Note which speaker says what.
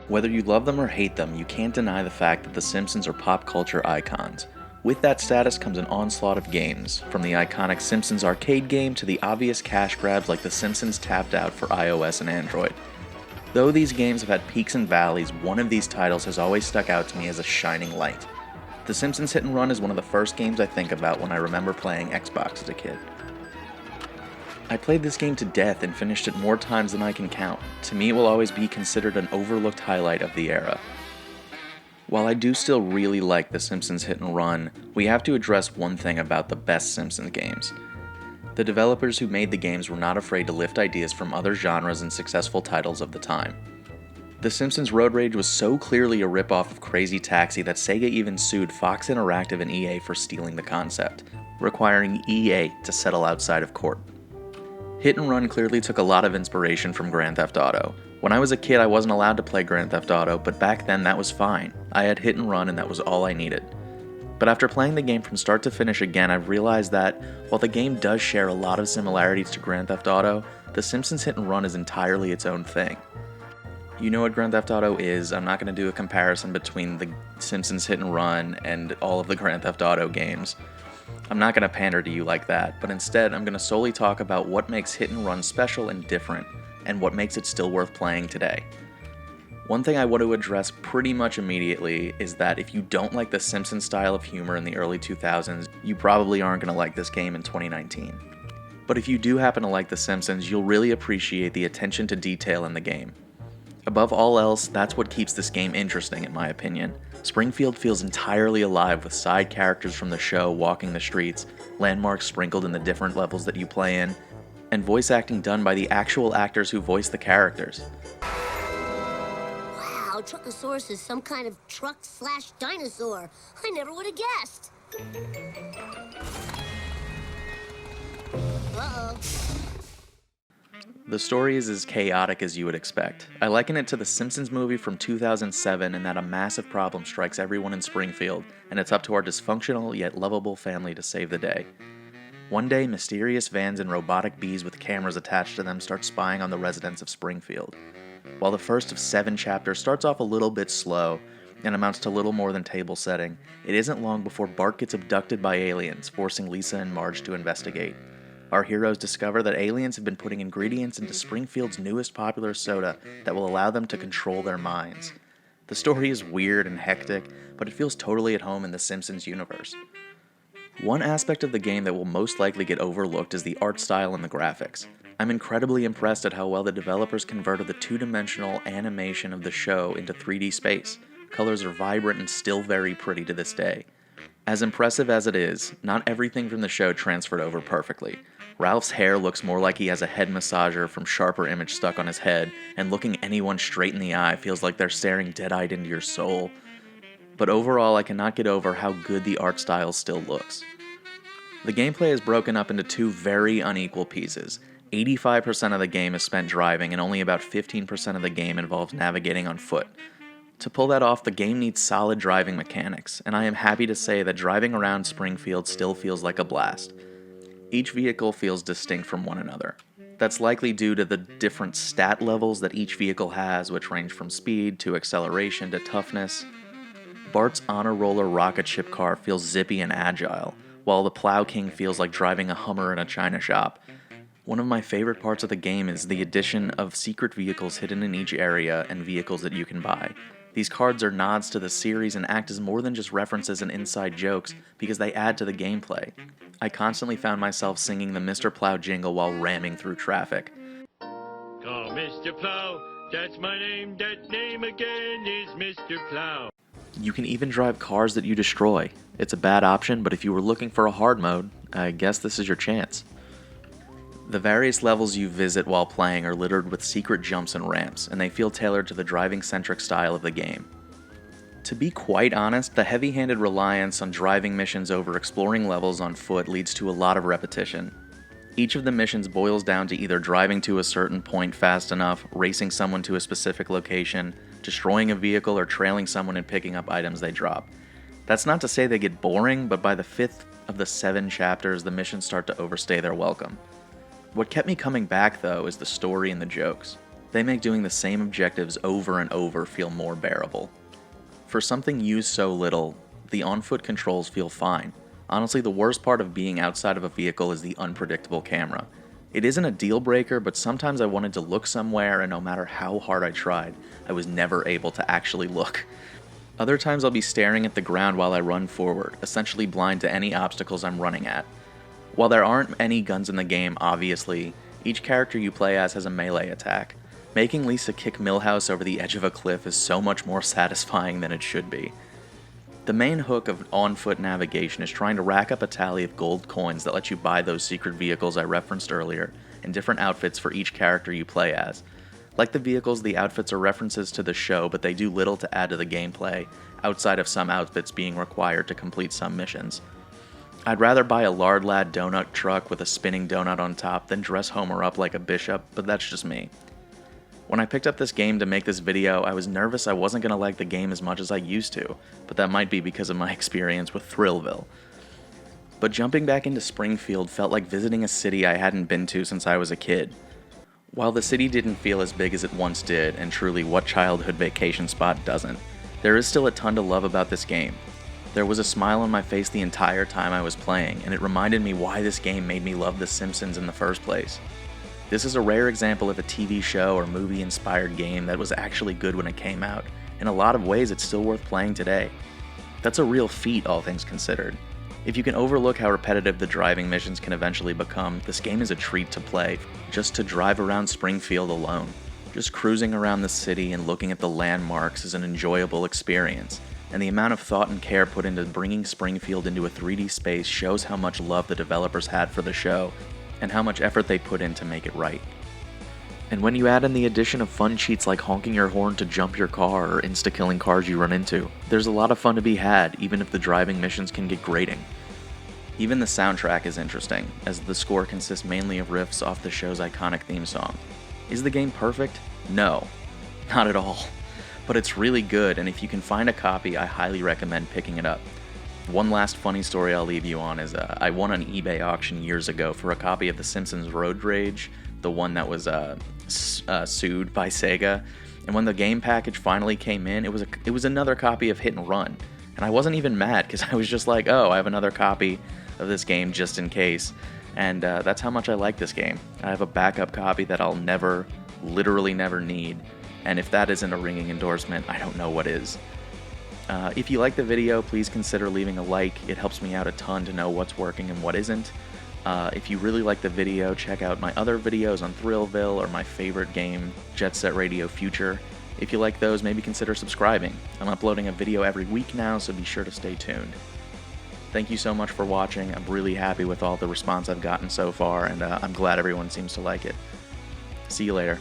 Speaker 1: Whether you love them or hate them, you can't deny the fact that The Simpsons are pop culture icons. With that status comes an onslaught of games, from the iconic Simpsons arcade game to the obvious cash grabs like The Simpsons Tapped Out for iOS and Android. Though these games have had peaks and valleys, one of these titles has always stuck out to me as a shining light. The Simpsons Hit and Run is one of the first games I think about when I remember playing Xbox as a kid. I played this game to death and finished it more times than I can count. To me, it will always be considered an overlooked highlight of the era. While I do still really like The Simpsons Hit and Run, we have to address one thing about the best Simpsons games. The developers who made the games were not afraid to lift ideas from other genres and successful titles of the time. The Simpsons Road Rage was so clearly a ripoff of Crazy Taxi that Sega even sued Fox Interactive and EA for stealing the concept, requiring EA to settle outside of court. Hit and Run clearly took a lot of inspiration from Grand Theft Auto. When I was a kid, I wasn't allowed to play Grand Theft Auto, but back then that was fine. I had Hit and Run and that was all I needed. But after playing the game from start to finish again, I've realized that, while the game does share a lot of similarities to Grand Theft Auto, The Simpsons Hit and Run is entirely its own thing. You know what Grand Theft Auto is. I'm not going to do a comparison between the Simpsons Hit and Run and all of the Grand Theft Auto games. I'm not going to pander to you like that, but instead I'm going to solely talk about what makes Hit and Run special and different, and what makes it still worth playing today. One thing I want to address pretty much immediately is that if you don't like the Simpsons style of humor in the early 2000s, you probably aren't going to like this game in 2019. But if you do happen to like The Simpsons, you'll really appreciate the attention to detail in the game. Above all else, that's what keeps this game interesting in my opinion. Springfield feels entirely alive with side characters from the show walking the streets, landmarks sprinkled in the different levels that you play in, and voice acting done by the actual actors who voice the characters.
Speaker 2: Wow, Truckosaurus is some kind of truck/dinosaur. I never would have guessed. Uh-oh.
Speaker 1: The story is as chaotic as you would expect. I liken it to the Simpsons movie from 2007 in that a massive problem strikes everyone in Springfield, and it's up to our dysfunctional yet lovable family to save the day. One day, mysterious vans and robotic bees with cameras attached to them start spying on the residents of Springfield. While the first of 7 chapters starts off a little bit slow and amounts to little more than table setting, it isn't long before Bart gets abducted by aliens, forcing Lisa and Marge to investigate. Our heroes discover that aliens have been putting ingredients into Springfield's newest popular soda that will allow them to control their minds. The story is weird and hectic, but it feels totally at home in the Simpsons universe. One aspect of the game that will most likely get overlooked is the art style and the graphics. I'm incredibly impressed at how well the developers converted the two-dimensional animation of the show into 3D space. Colors are vibrant and still very pretty to this day. As impressive as it is, not everything from the show transferred over perfectly. Ralph's hair looks more like he has a head massager from Sharper Image stuck on his head, and looking anyone straight in the eye feels like they're staring dead-eyed into your soul. But overall, I cannot get over how good the art style still looks. The gameplay is broken up into 2 very unequal pieces. 85% of the game is spent driving, and only about 15% of the game involves navigating on foot. To pull that off, the game needs solid driving mechanics, and I am happy to say that driving around Springfield still feels like a blast. Each vehicle feels distinct from one another. That's likely due to the different stat levels that each vehicle has, which range from speed to acceleration to toughness. Bart's Honor Roller rocket ship car feels zippy and agile, while the Plow King feels like driving a Hummer in a china shop. One of my favorite parts of the game is the addition of secret vehicles hidden in each area and vehicles that you can buy. These cards are nods to the series and act as more than just references and inside jokes because they add to the gameplay. I constantly found myself singing the Mr. Plow jingle while ramming through traffic.
Speaker 3: Call Mr. Plow, that's my name, that name again is Mr. Plow.
Speaker 1: You can even drive cars that you destroy. It's a bad option, but if you were looking for a hard mode, I guess this is your chance. The various levels you visit while playing are littered with secret jumps and ramps, and they feel tailored to the driving-centric style of the game. To be quite honest, the heavy-handed reliance on driving missions over exploring levels on foot leads to a lot of repetition. Each of the missions boils down to either driving to a certain point fast enough, racing someone to a specific location, destroying a vehicle, or trailing someone and picking up items they drop. That's not to say they get boring, but by the 5th of the 7 chapters, the missions start to overstay their welcome. What kept me coming back though is the story and the jokes. They make doing the same objectives over and over feel more bearable. For something used so little, the on-foot controls feel fine. Honestly, the worst part of being outside of a vehicle is the unpredictable camera. It isn't a deal breaker, but sometimes I wanted to look somewhere and no matter how hard I tried, I was never able to actually look. Other times I'll be staring at the ground while I run forward, essentially blind to any obstacles I'm running at. While there aren't any guns in the game, obviously, each character you play as has a melee attack. Making Lisa kick Milhouse over the edge of a cliff is so much more satisfying than it should be. The main hook of on-foot navigation is trying to rack up a tally of gold coins that let you buy those secret vehicles I referenced earlier, and different outfits for each character you play as. Like the vehicles, the outfits are references to the show, but they do little to add to the gameplay, outside of some outfits being required to complete some missions. I'd rather buy a Lard Lad donut truck with a spinning donut on top than dress Homer up like a bishop, but that's just me. When I picked up this game to make this video, I was nervous I wasn't going to like the game as much as I used to, but that might be because of my experience with Thrillville. But jumping back into Springfield felt like visiting a city I hadn't been to since I was a kid. While the city didn't feel as big as it once did, and truly what childhood vacation spot doesn't, there is still a ton to love about this game. There was a smile on my face the entire time I was playing, and it reminded me why this game made me love The Simpsons in the first place. This is a rare example of a TV show or movie-inspired game that was actually good when it came out. In a lot of ways, it's still worth playing today. That's a real feat, all things considered. If you can overlook how repetitive the driving missions can eventually become, this game is a treat to play, just to drive around Springfield alone. Just cruising around the city and looking at the landmarks is an enjoyable experience. And the amount of thought and care put into bringing Springfield into a 3D space shows how much love the developers had for the show, and how much effort they put in to make it right. And when you add in the addition of fun cheats like honking your horn to jump your car or insta-killing cars you run into, there's a lot of fun to be had, even if the driving missions can get grating. Even the soundtrack is interesting, as the score consists mainly of riffs off the show's iconic theme song. Is the game perfect? No, not at all. But it's really good, and if you can find a copy, I highly recommend picking it up. One last funny story I'll leave you on is I won an eBay auction years ago for a copy of The Simpsons Road Rage, the one that was sued by Sega. And when the game package finally came in, it was another copy of Hit and Run. And I wasn't even mad, because I was just like, oh, I have another copy of this game just in case. And that's how much I like this game. I have a backup copy that I'll literally never need. And if that isn't a ringing endorsement, I don't know what is. If you like the video, please consider leaving a like. It helps me out a ton to know what's working and what isn't. If you really like the video, check out my other videos on Thrillville or my favorite game, Jet Set Radio Future. If you like those, maybe consider subscribing. I'm uploading a video every week now, so be sure to stay tuned. Thank you so much for watching. I'm really happy with all the response I've gotten so far, and I'm glad everyone seems to like it. See you later.